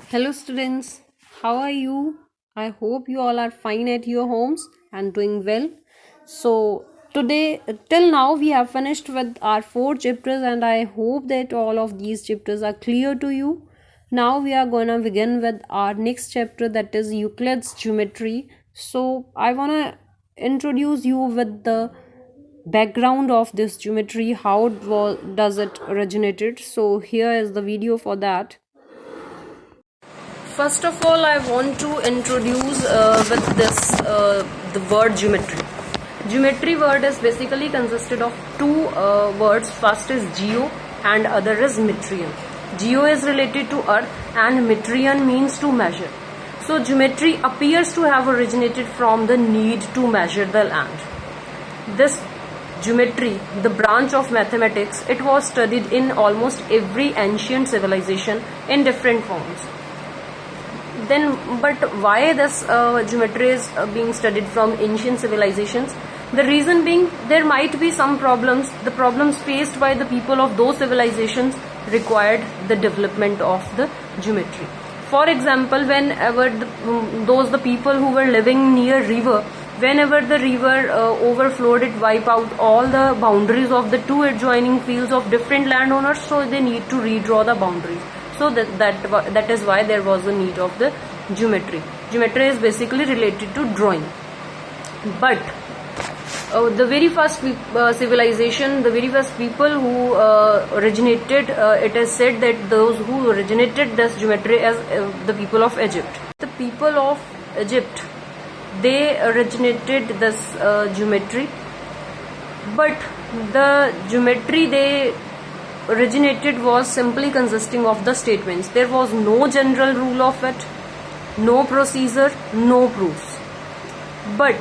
Hello, students. How are you? I hope you all are fine at your homes and doing well. So, today, till now, we have finished with our four chapters, and I hope that all of these chapters are clear to you. Now, we are gonna begin with our next chapter, that is Euclid's geometry. So, I wanna introduce you with the background of this geometry. How does it originated? So, here is the video for that. First of all, I want to introduce with this the word geometry. Geometry word is basically consisted of two words. First is geo and other is metrian. Geo is related to earth and metrian means to measure. So geometry appears to have originated from the need to measure the land. This geometry, the branch of mathematics, it was studied in almost every ancient civilization in different forms. But why this geometry is being studied from ancient civilizations? The reason being, there might be some problems. The problems faced by the people of those civilizations required the development of the geometry. For example, whenever the people who were living near river, whenever the river overflowed, it wiped out all the boundaries of the two adjoining fields of different landowners, so they need to redraw the boundaries. So that is why there was a need of the geometry. Geometry is basically related to drawing. But the very first civilization, the very first people who originated, it is said that those who originated this geometry as the people of Egypt. The people of Egypt, they originated this geometry. But the geometry they originated was simply consisting of the statements. There was no general rule of it, no procedure, no proofs. But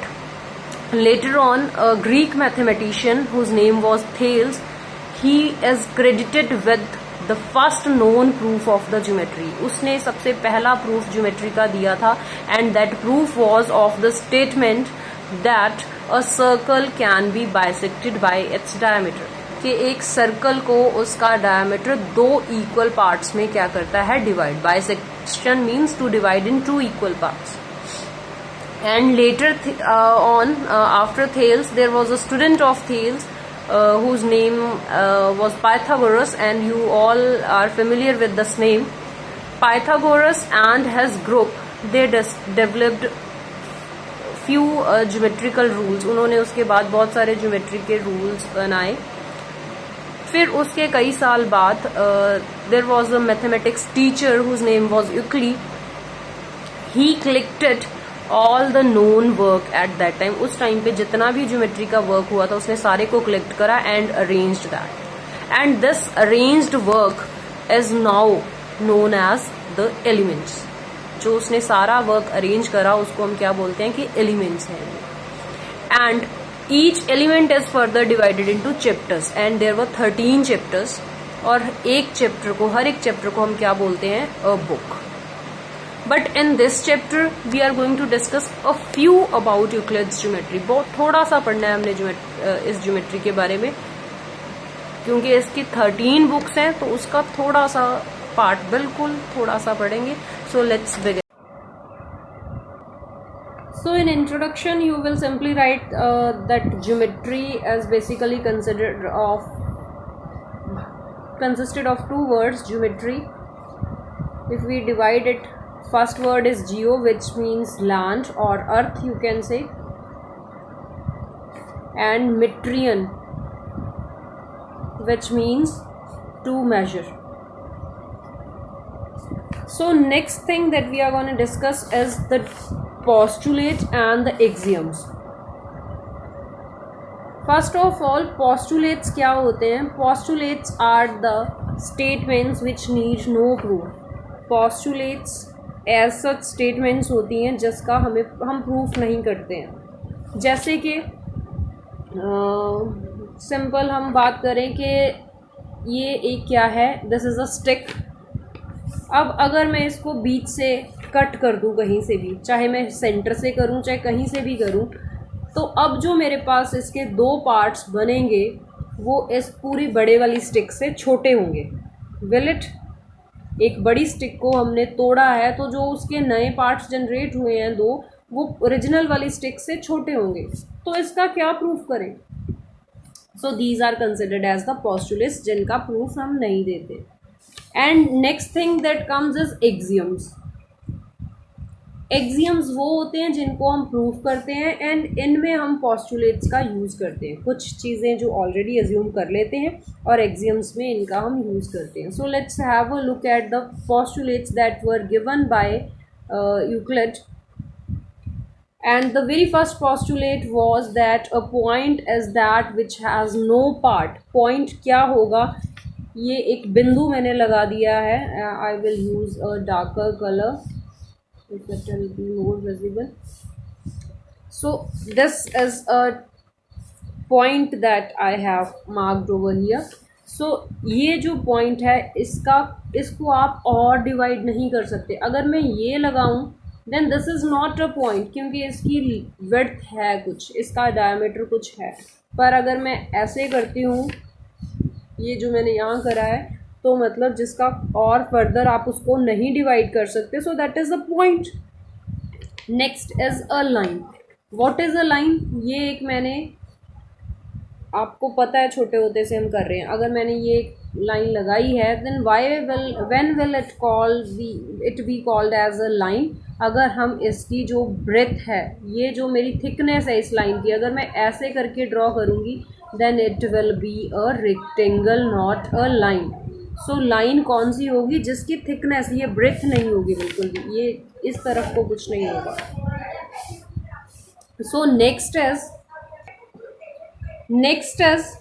later on, a Greek mathematician whose name was Thales, he is credited with the first known proof of the geometry. उसने सबसे पहला proof geometry का दिया था, and that proof was of the statement that a circle can be bisected by its diameter. कि एक circle को उसका डायमीटर दो इक्वल पार्ट्स में क्या करता है, divide. Bisection means to divide in two equal parts. And later on, after Thales, there was a student of Thales whose name was Pythagoras, and you all are familiar with this name. Pythagoras and his group, they developed few geometrical rules. उन्होंने उसके बाद बहुत सारे geometry के rules बनाए. फिर उसके कई साल बाद there was a mathematics teacher whose name was Euclid. He collected all the known work at that time. उस टाइम पे जितना भी ज्योमेट्री का वर्क हुआ था उसने सारे को कलेक्ट करा and arranged that. And this arranged work is now known as the Elements. जो उसने सारा वर्क अरेंज करा उसको हम क्या बोलते हैं कि एलिमेंट्स हैं. And each element is further divided into chapters and there were 13 chapters. और एक चैप्टर को, हर एक चैप्टर को हम क्या बोलते हैं, a book. But in this chapter we are going to discuss a few about Euclid's geometry. बहुत थोड़ा सा पढ़ना है हमने इस ज्योमेट्री के बारे में, क्योंकि इसकी 13 बुक्स हैं तो उसका थोड़ा सा पार्ट बिल्कुल थोड़ा सा पढ़ेंगे. So let's begin. So in introduction you will simply write that geometry is basically consisted of two words, geometry. If we divide it, first word is geo, which means land or earth you can say, and metrian, which means to measure. So next thing that we are going to discuss is the postulate and the axioms. First of all, postulates क्या होते हैं? Postulates are the statements which need no proof. Postulates as such statements होती हैं जिसका हम proof नहीं करते हैं. जैसे कि सिंपल हम बात करें कि ये एक क्या है, दिस इज़ अ स्टिक. अब अगर मैं इसको बीच से कट कर दूं कहीं से भी, चाहे मैं सेंटर से करूं चाहे कहीं से भी करूं, तो अब जो मेरे पास इसके दो पार्ट्स बनेंगे वो इस पूरी बड़े वाली स्टिक से छोटे होंगे. Will it? एक बड़ी स्टिक को हमने तोड़ा है तो जो उसके नए पार्ट्स जनरेट हुए हैं दो, वो ओरिजिनल वाली स्टिक से छोटे होंगे। तो इसका क्या प्रूफ करें? So these are considered as the postulates जिनका प्रूफ हम नहीं देते। And next thing that comes is axioms. Axioms वो होते हैं जिनको हम प्रूव करते हैं एंड इनमें हम पोस्टुलेट्स का यूज़ करते हैं। कुछ चीज़ें जो ऑलरेडी एज्यूम कर लेते हैं और एक्सियम्स में इनका हम यूज़ करते हैं। So let's have a look at the postulates that were given by Euclid. And the very first postulate was that a point is that which has no part. Point क्या होगा? ये एक बिंदु मैंने लगा दिया है. I will use a darker color if it will be more visible. So this is a point that I have marked over here. So ये जो point है इसको आप और डिवाइड नहीं कर सकते. अगर मैं ये लगाऊं then this is not a point, क्योंकि इसकी विड्थ है कुछ, इसका डायमीटर कुछ है. पर अगर मैं ऐसे करती हूँ, ये जो मैंने यहाँ करा है, तो मतलब जिसका और फर्दर आप उसको नहीं डिवाइड कर सकते. So that is a point. Next is a line. What is a line? ये एक मैंने, आपको पता है छोटे होते से हम कर रहे हैं. अगर मैंने ये लाइन लगाई है then when will it be called as a line? अगर हम इसकी जो ब्रेथ है, ये जो मेरी थिकनेस है इस लाइन की, अगर मैं ऐसे करके ड्रॉ करूँगी then it will be a rectangle not a line. So line कौन सी होगी? जिसकी थिकनेस, ये ब्रेथ नहीं होगी बिल्कुल भी, ये इस तरफ को कुछ नहीं होगा. So next is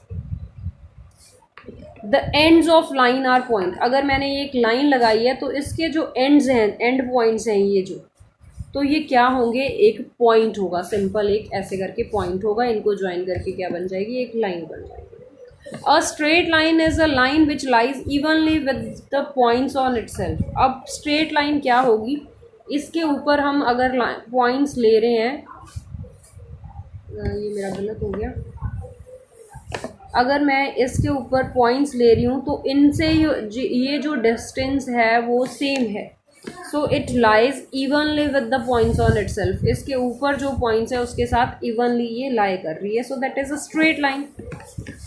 the ends of line are point. अगर मैंने ये एक लाइन लगाई है तो इसके जो एंड्स हैं, एंड पॉइंट्स हैं ये जो, तो ये क्या होंगे? एक पॉइंट होगा. सिंपल एक ऐसे करके पॉइंट होगा. इनको ज्वाइन करके क्या बन जाएगी? एक लाइन बन जाएगी. अ straight line is a line which lies evenly with the points on itself. अब स्ट्रेट लाइन क्या होगी? इसके ऊपर हम अगर पॉइंट्स ले रहे हैं, ये मेरा गलत हो गया. अगर मैं इसके ऊपर पॉइंट्स ले रही हूँ तो इनसे ये जो डिस्टेंस है वो सेम है. So it lies evenly with the points on itself. इसके ऊपर जो पॉइंट्स है उसके साथ इवनली ये लाई कर रही है. So that is a straight line.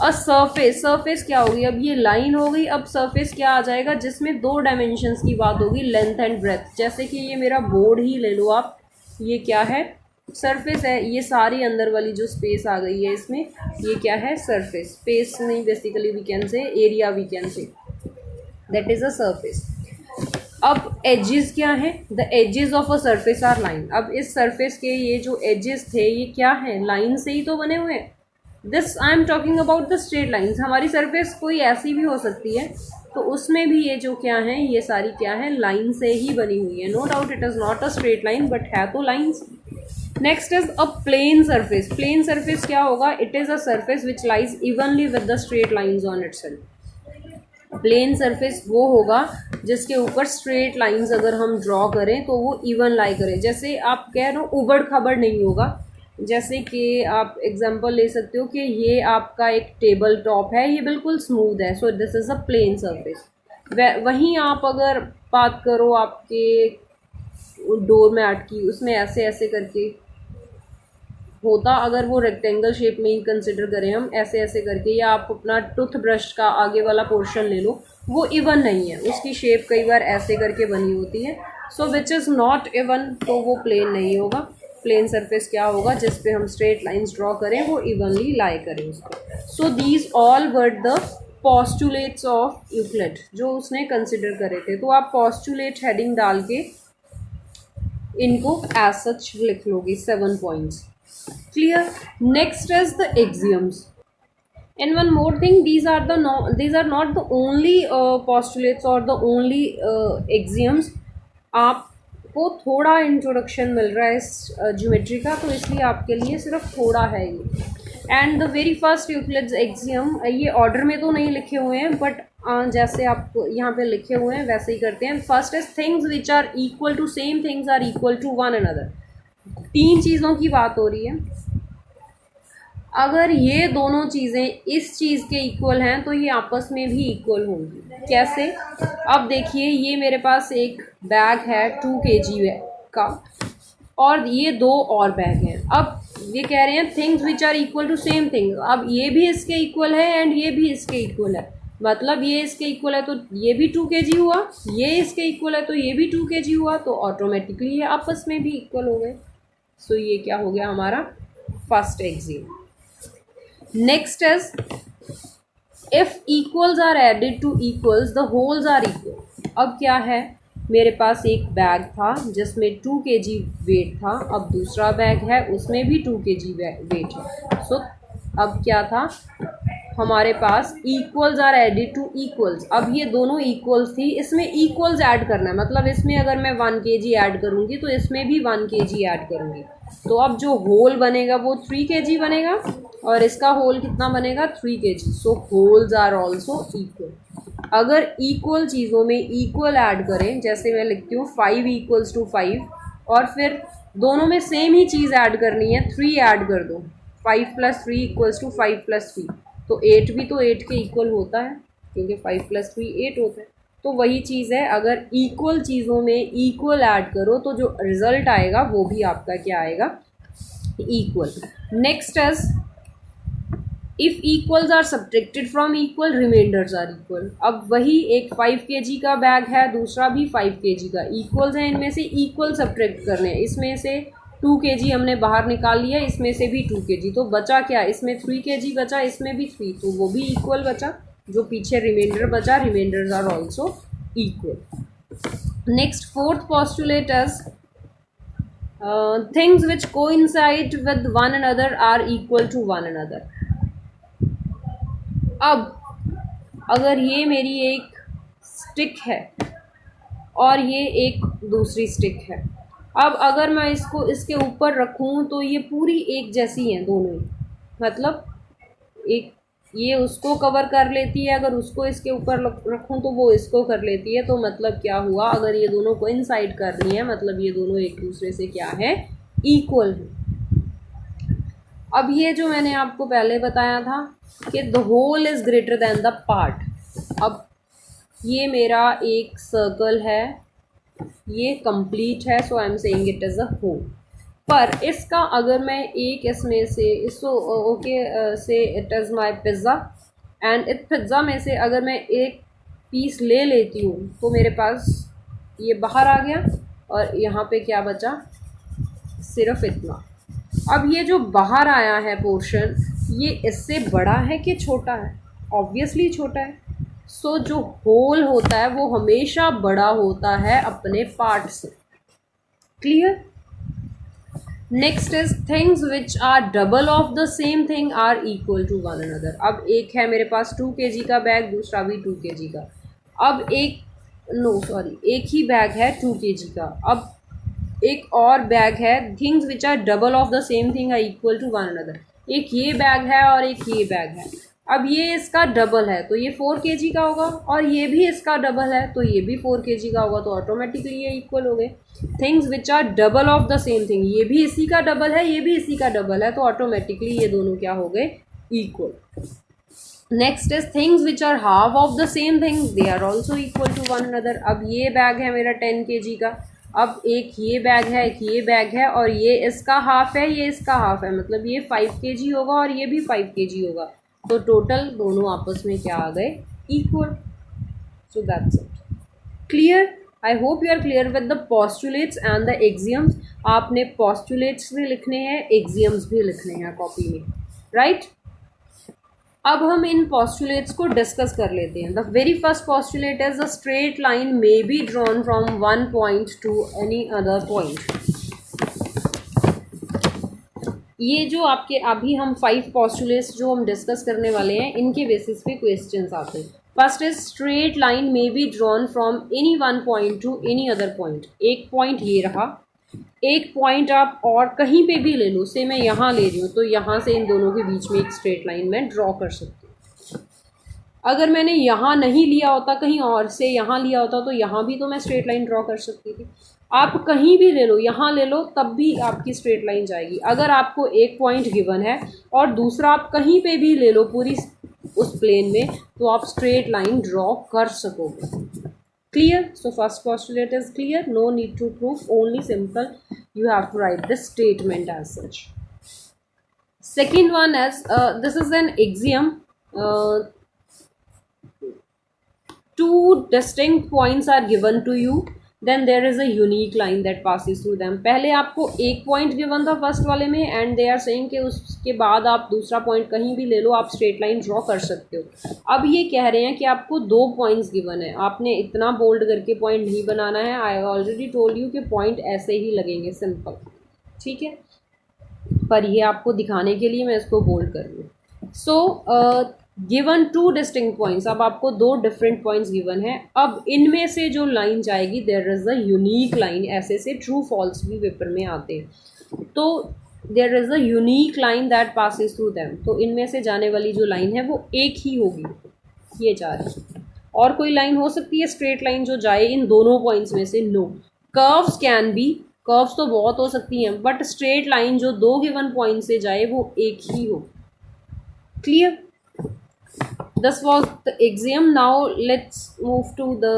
A surface क्या होगी? अब ये लाइन हो गई. अब सरफेस क्या आ जाएगा? जिसमें दो डायमेंशंस की बात होगी, लेंथ एंड ब्रेथ. जैसे कि ये मेरा बोर्ड ही ले लो आप, ये क्या है? सरफेस है. ये सारी अंदर वाली जो स्पेस आ गई है इसमें, ये क्या है? सरफेस. स्पेस नहीं, basically we can say area, we can say that is a surface. अब एजेस क्या हैं? The edges of a surface are line. अब इस सरफेस के ये जो एजेस थे ये क्या हैं? लाइन से ही तो बने हुए हैं. This I am talking about the straight lines. हमारी सरफेस कोई ऐसी भी हो सकती है, तो उसमें भी ये जो क्या है, ये सारी क्या है? लाइन से ही बनी हुई है. No doubt it is not a straight line but है तो lines. Next is a plane surface. Plane surface क्या होगा? It is a surface which lies evenly with the straight lines on itself. Plane surface वो होगा जिसके ऊपर straight lines अगर हम ड्रॉ करें तो वो इवन लाई करें. जैसे आप कह रहे हो उबड़ खबड़ नहीं होगा. जैसे कि आप एग्जांपल ले सकते हो कि ये आपका एक टेबल टॉप है, ये बिल्कुल स्मूथ है. So this is a plane surface. वहीं आप अगर बात करो आपके डोर मैट की, उसमें ऐसे ऐसे करके होता, अगर वो रेक्टेंगल शेप में ही कंसिडर करें हम, ऐसे ऐसे करके, या आप अपना टूथ ब्रश का आगे वाला पोर्शन ले लो, वो इवन नहीं है. उसकी शेप कई बार ऐसे करके बनी होती है. सो विच इज़ नॉट इवन, तो वो प्लेन नहीं होगा. प्लेन सरफेस क्या होगा? जिस पे हम स्ट्रेट लाइंस ड्रॉ करें वो इवनली लाई करें उसको. So these all were the postulates of Euclid जो उसने कंसिडर करे थे. तो आप पोस्टुलेट हेडिंग डाल के इनको एज सच लिख लोगे, 7 points. Clear. Next is the axioms. And one more thing, these are not the only postulates or the only axioms. आपको थोड़ा इंट्रोडक्शन मिल रहा है इस ज्योमेट्री का, तो इसलिए आपके लिए सिर्फ थोड़ा है ये. And the very first Euclid's axiom, ये ऑर्डर में तो नहीं लिखे हुए हैं बट जैसे आप यहाँ पे लिखे हुए हैं वैसे ही करते हैं. First is things which are equal to, same things are equal to one another. 3 चीज़ों की बात हो रही है. अगर ये दोनों चीज़ें इस चीज़ के इक्वल हैं तो ये आपस में भी इक्वल होंगी। कैसे? अब देखिए, ये मेरे पास एक बैग है 2 kg का, और ये 2 और बैग हैं। अब ये कह रहे हैं things which are equal to same thing. अब ये भी इसके इक्वल है एंड ये भी इसके इक्वल है, मतलब ये इसके इक्वल है तो ये भी 2 kg हुआ, ये इसके इक्वल है तो ये भी 2 kg हुआ, तो ऑटोमेटिकली ये आपस में भी इक्वल हो गए। सो ये क्या हो गया हमारा first axiom. Next is if equals are added to equals the wholes are equal. अब क्या है, मेरे पास एक बैग था जिसमें 2 kg वेट था, अब दूसरा बैग है उसमें भी 2 kg वेट है। सो अब क्या था हमारे पास, equals are added to equals. अब ये दोनों इक्वल्स थी, इसमें इक्वल्स ऐड करना है, मतलब इसमें अगर मैं 1 kg ऐड करूँगी तो इसमें भी 1 kg ऐड करूँगी। तो अब जो होल बनेगा वो 3 kg बनेगा और इसका होल कितना बनेगा 3 kg। So wholes are also equal. अगर इक्वल चीज़ों में इक्वल ऐड करें, जैसे मैं लिखती हूँ 5 इक्वल्स टू 5, और फिर दोनों में सेम ही चीज़ ऐड करनी है, 3 ऐड कर दो, 5 + 3 इक्वल्स टू 5 + 3, तो 8 भी तो 8 के इक्वल होता है, क्योंकि 5 + 3 8 होता है। तो वही चीज़ है, अगर इक्वल चीज़ों में इक्वल ऐड करो तो जो रिज़ल्ट आएगा वो भी आपका क्या आएगा, equal. Next is if equals are subtracted from equal remainders are equal. अब वही एक 5 kg का बैग है, दूसरा भी 5 kg का, इक्वल्स हैं, इनमें से इक्वल सब्ट्रैक्ट करने हैं। इसमें से 2 kg हमने बाहर निकाल लिया, इसमें से भी 2 kg, तो बचा क्या, इसमें 3 kg बचा, इसमें भी 3, तो वो भी इक्वल बचा। जो पीछे रिमाइंडर बचा, remainders are also equal. Next fourth postulate is things which coincide with one another are equal to one another. अब अगर ये मेरी एक स्टिक है और ये एक दूसरी स्टिक है, अब अगर मैं इसको इसके ऊपर रखूँ तो ये पूरी एक जैसी हैं दोनों ही, मतलब एक ये उसको कवर कर लेती है, अगर उसको इसके ऊपर रखूँ तो वो इसको कर लेती है। तो मतलब क्या हुआ, अगर ये दोनों कोइंसाइड कर रही हैं मतलब ये दोनों एक दूसरे से क्या है, इक्वल है। अब ये जो मैंने आपको पहले बताया था कि the whole is greater than the part. अब ये मेरा एक सर्कल है, ये कंप्लीट है, so I am saying it is a whole. पर इसका अगर मैं एक इसमें से इसको से it is my pizza, and इस पिज़्ज़ा में से अगर मैं एक पीस ले लेती हूँ तो मेरे पास ये बाहर आ गया और यहाँ पे क्या बचा, सिर्फ इतना। अब ये जो बाहर आया है पोर्शन, ये इससे बड़ा है कि छोटा है, ऑब्वियसली छोटा है। सो जो होल होता है वो हमेशा बड़ा होता है अपने पार्ट से। Clear? Next is things which are double of the same thing are equal to one another. अब एक है मेरे पास 2 kg का बैग, दूसरा भी 2 kg का। अब एक ही बैग है 2 kg का, अब एक और बैग है, things which are double of the same thing are equal to one another. एक ये बैग है और एक ये बैग है। अब ये इसका डबल है तो ये 4 kg का होगा, और ये भी इसका डबल है तो ये भी 4 kg का होगा, तो ऑटोमेटिकली ये इक्वल हो गए। Things which are double of the same thing, ये भी इसी का डबल है, ये भी इसी का डबल है, तो ऑटोमेटिकली ये दोनों क्या हो गए, equal. Next is things which are half of the same thing, they are also equal to one another. अब ये बैग है मेरा 10 kg का, अब एक ये बैग है, एक ये बैग है, और ये इसका हाफ है, ये इसका हाफ है, मतलब ये 5 kg होगा और ये भी 5 kg होगा, तो टोटल दोनों आपस में क्या आ गए, equal. So that's it. Clear? I hope you are clear with the postulates and the axioms. आपने पोस्टुलेट्स भी लिखने हैं, एक्सियम्स भी लिखने हैं कॉपी में, राइट? अब हम इन पोस्टुलेट्स को डिस्कस कर लेते हैं। The very first postulate is a straight line may be drawn from one point two any other point. ये जो आपके अभी हम 5 पोस्टुलेट्स जो हम डिस्कस करने वाले हैं, इनके बेसिस पे क्वेश्चंस आते हैं। First is straight line may be drawn from any one point two any other point. एक पॉइंट ये रहा, एक पॉइंट आप और कहीं पे भी ले लो, से मैं यहाँ ले रही हूँ तो यहाँ से इन दोनों के बीच में एक स्ट्रेट लाइन मैं ड्रॉ कर सकती हूँ। अगर मैंने यहाँ नहीं लिया होता, कहीं और से यहाँ लिया होता, तो यहाँ भी तो मैं स्ट्रेट लाइन ड्रॉ कर सकती थी। आप कहीं भी ले लो, यहाँ ले लो, तब भी आपकी स्ट्रेट लाइन जाएगी। अगर आपको एक पॉइंट गिवन है और दूसरा आप कहीं पे भी ले लो पूरी उस प्लेन में, तो आप स्ट्रेट लाइन ड्रॉ कर सकोगे। Clear? So first postulate is clear, no need to proof, only simple you have to write this statement as such. Second one is this is an axiom. Two distinct points are given to you, then there is a unique line that passes through them. पहले आपको एक point given था first वाले में, and they are saying कि उसके बाद आप दूसरा पॉइंट कहीं भी ले लो, आप स्ट्रेट लाइन ड्रॉ कर सकते हो। अब ये कह रहे हैं कि आपको दो पॉइंट्स गिवन है, आपने इतना बोल्ड करके पॉइंट नहीं बनाना है। आई ऑलरेडी टोल्ड यू कि पॉइंट ऐसे ही लगेंगे, सिंपल, ठीक है, पर ये आपको दिखाने के लिए मैं इसको बोल्ड कर रही हूँ। So given two distinct points, अब आपको दो डिफरेंट पॉइंट्स गिवन है। अब इनमें से जो लाइन जाएगी, there is a unique line, ऐसे से ट्रू फॉल्स भी पेपर में आते हैं। तो there is a unique line that passes through them, तो इनमें से जाने वाली जो लाइन है वो एक ही होगी, ये जा रही है। और कोई लाइन हो सकती है स्ट्रेट लाइन जो जाए इन दोनों पॉइंट्स में से? No. Curves can be, curves तो बहुत हो सकती हैं, बट स्ट्रेट लाइन जो दो गिवन पॉइंट से जाए वो एक ही हो। Clear? This was the axiom. Now let's move to the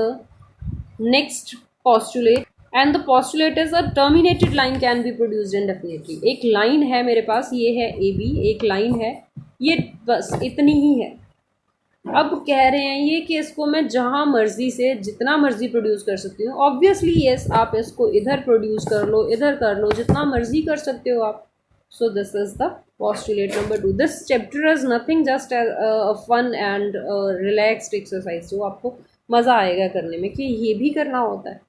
next postulate, and the postulate is a terminated line can be produced indefinitely. एक लाइन है मेरे पास, ये है AB, एक लाइन है, ये बस इतनी ही है। अब कह रहे हैं ये कि इसको मैं जहाँ मर्जी से जितना मर्जी प्रोड्यूस कर सकती हूँ। ऑब्वियसली येस, आप इसको इधर प्रोड्यूस कर लो, इधर कर लो, जितना मर्जी कर सकते हो आप। So this is the postulate number 2. This chapter is nothing, just a fun and relaxed exercise जो आपको मज़ा आएगा करने में कि ये भी करना होता है।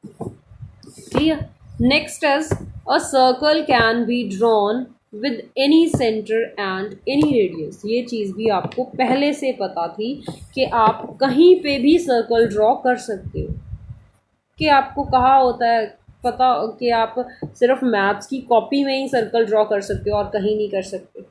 Clear? Next is a circle can be drawn with any center and any radius. ये चीज़ भी आपको पहले से पता थी कि आप कहीं पे भी सर्कल ड्रॉ कर सकते हो, कि आपको कहा होता है पता कि आप सिर्फ मैथ्स की कॉपी में ही सर्कल ड्रॉ कर सकते हो और कहीं नहीं कर सकते।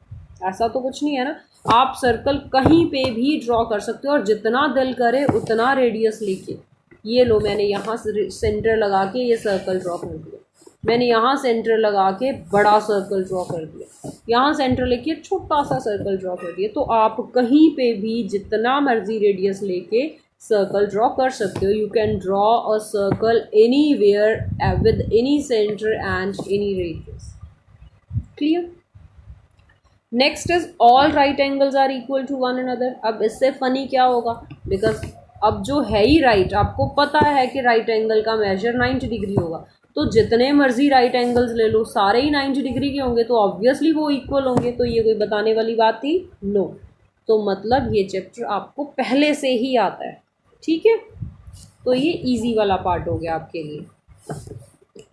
ऐसा तो कुछ नहीं है ना, आप सर्कल कहीं पे भी ड्रॉ कर सकते हो और जितना दिल करे उतना रेडियस लेके। ये लो, मैंने यहाँ सेंटर लगा के ये सर्कल ड्रॉ कर दिया, मैंने यहाँ सेंटर लगा के बड़ा सर्कल ड्रॉ कर दिया, यहाँ सेंटर लेके छोटा सा सर्कल ड्रॉ कर दिया। तो आप कहीं पे भी जितना मर्जी रेडियस लेके सर्कल ड्रॉ कर सकते हो। You can draw a circle anywhere with any centre and any radius. Clear? Next is all right angles are equal to one another. अब इससे फनी क्या होगा, बिकॉज अब जो है ही राइट, आपको पता है कि राइट एंगल का मेजर 90 डिग्री होगा, तो जितने मर्जी राइट एंगल्स ले लो सारे ही 90 डिग्री के होंगे, तो ऑब्वियसली वो इक्वल होंगे। तो ये कोई बताने वाली बात थी? नो। तो मतलब ये चैप्टर आपको पहले से ही आता है, ठीक है। तो ये इजी वाला पार्ट हो गया आपके लिए,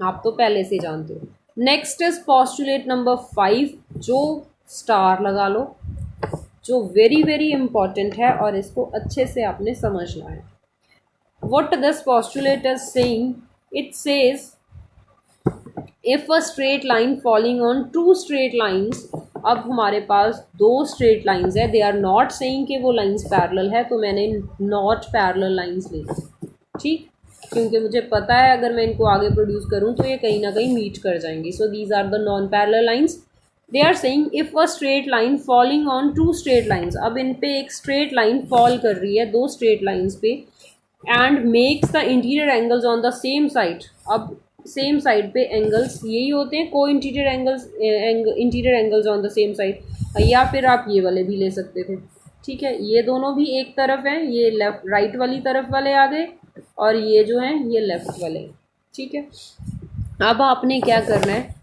आप तो पहले से जानते हो। नेक्स्ट इज पोस्टुलेट नंबर 5, जो स्टार लगा लो, जो वेरी वेरी इंपॉर्टेंट है और इसको अच्छे से आपने समझना है। What this postulate is saying, it says if a straight line falling on two straight lines. अब हमारे पास दो स्ट्रेट लाइंस है, दे आर नॉट सेइंग कि वो लाइंस पैरेलल है, तो मैंने नॉट पैरेलल लाइंस ली, ठीक, क्योंकि मुझे पता है अगर मैं इनको आगे प्रोड्यूस करूं तो ये कहीं ना कहीं मीट कर जाएंगी। So these are the non parallel lines. They are saying if a straight line falling on two straight lines. अब इन पे एक स्ट्रेट लाइन फॉल कर रही है दो स्ट्रेट लाइंस पे, and makes the interior angles on the same side. अब सेम साइड पे एंगल्स यही होते हैं को interior angles, interior angles on the same side, या फिर आप ये वाले भी ले सकते थे, ठीक है। ये दोनों भी एक तरफ हैं, ये लेफ्ट राइट वाली तरफ वाले आ गए और ये जो हैं ये लेफ्ट वाले, ठीक है। अब आपने क्या करना है,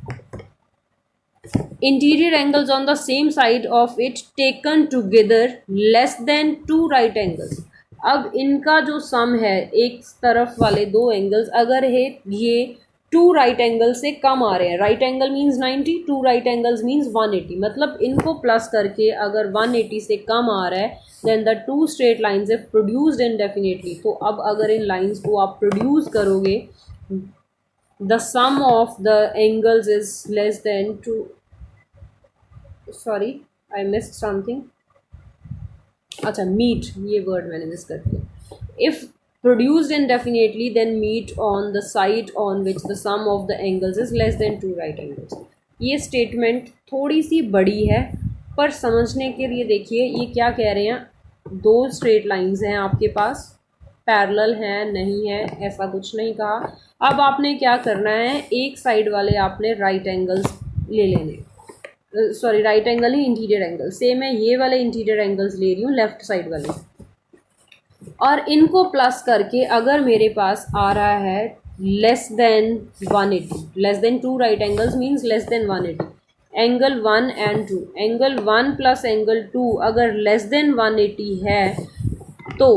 interior angles on the same side of it taken together less than two right angles. अब इनका जो सम है, एक तरफ वाले दो एंगल्स अगर है ये टू राइट एंगल से कम आ रहे हैं, right angle means 90, two right angles means 180, मतलब इनको प्लस करके अगर 180 से कम आ रहा है, then the two straight lines if produced indefinitely. तो अब अगर इन लाइंस को आप प्रोड्यूस करोगे, the sum of the angles is less than two, sorry I missed something, अच्छा मीट, ये वर्ड मैंने मिस कर दिया. If produced indefinitely then meet on the side on which the sum of the angles is less than 2 right angles. ये statement थोड़ी सी बड़ी है पर समझने के लिए देखिए ये क्या कह रहे हैं. दो स्ट्रेट लाइंस हैं आपके पास, पैरेलल हैं नहीं है ऐसा कुछ नहीं कहा. अब आपने क्या करना है, एक साइड वाले आपने राइट एंगल्स ले लेने, सॉरी राइट एंगल ही इंटीरियर एंगल, सेम मैं ये वाले इंटीरियर एंगल्स ले रही हूँ लेफ्ट साइड वाले, और इनको प्लस करके अगर मेरे पास आ रहा है less than 180, less than 2 right angles means less than 180, angle 1 and 2, angle 1 plus angle 2 अगर लेस देन 180 है तो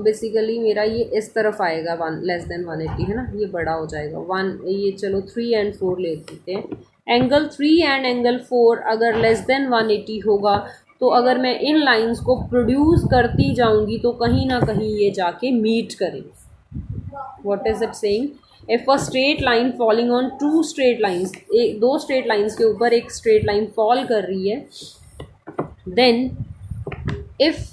बेसिकली मेरा ये इस तरफ आएगा, 1 लेस देन 180 है ना, ये बड़ा हो जाएगा 1, ये चलो 3 एंड 4 ले लेते हैं. एंगल 3 एंड एंगल 4 अगर लेस देन 180 होगा तो अगर मैं इन लाइंस को प्रोड्यूस करती जाऊंगी तो कहीं ना कहीं ये जाके मीट करेंगे. What is it saying, if a straight line falling on two straight lines, दो स्ट्रेट लाइंस के ऊपर एक स्ट्रेट लाइन फॉल कर रही है, then if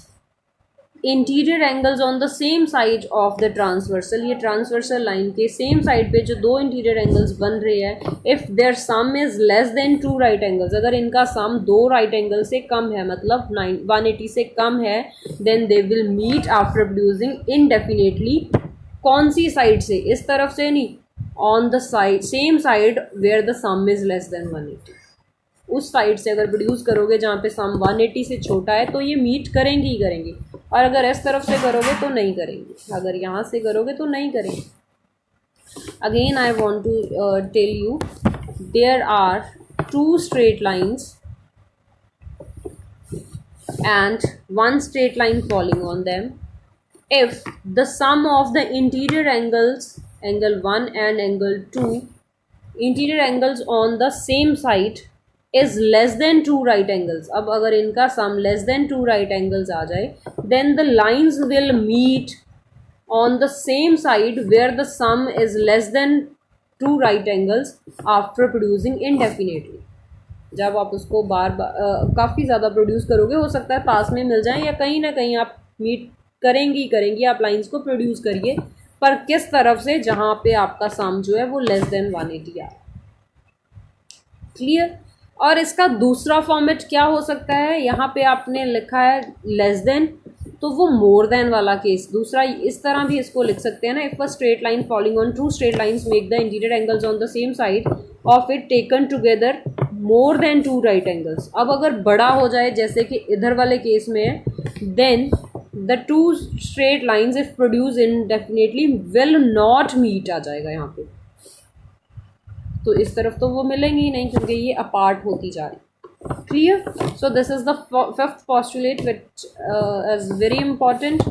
interior angles on the same side of the transversal, ये ट्रांसवर्सल लाइन के same side पे जो दो इंटीरियर एंगल्स बन रहे हैं, if their sum is less than 2 right angles, अगर इनका सम 2 राइट एंगल से कम है मतलब 180 से कम है, then they will meet after producing indefinitely. कौन सी साइड से, इस तरफ से नहीं, on the side same side where the sum is less than 180, उस साइड से अगर प्रोड्यूस करोगे जहाँ पे सम 180 से छोटा है तो ये मीट करेंगे ही करेंगे, और अगर इस तरफ से करोगे तो नहीं करेंगे, अगर यहाँ से करोगे तो नहीं करेंगे. Again I want to tell you, there are 2 straight lines and 1 straight line falling on them. If the sum of the interior angles, angle 1 and angle 2, interior angles on the same side is less than 2 right angles, अब अगर इनका sum less than 2 right angles आ जाए, then the lines will meet on the same side where the sum is less than 2 right angles after producing indefinitely. जब आप उसको बार बार काफ़ी ज़्यादा produce करोगे, हो सकता है पास में मिल जाए या कहीं ना कहीं आप मीट करेंगी करेंगी, आप लाइंस को प्रोड्यूस करिए, पर किस तरफ से, जहाँ पे आपका सम जो है वो लेस देन 180 आ. क्लियर. और इसका दूसरा फॉर्मेट क्या हो सकता है, यहाँ पे आपने लिखा है लेस देन, तो वो मोर देन वाला केस दूसरा इस तरह भी इसको लिख सकते हैं ना. If a straight line falling on 2 straight lines make the interior angles on the same side of it taken together more than 2 right angles. अब अगर बड़ा हो जाए जैसे कि इधर वाले केस में है, then the 2 straight lines if produce indefinitely will not meet आ जाएगा यहाँ पे, तो इस तरफ तो वो मिलेंगे ही नहीं क्योंकि ये अपार्ट होती जा रही. Clear. So this is the 5th postulate which is very important.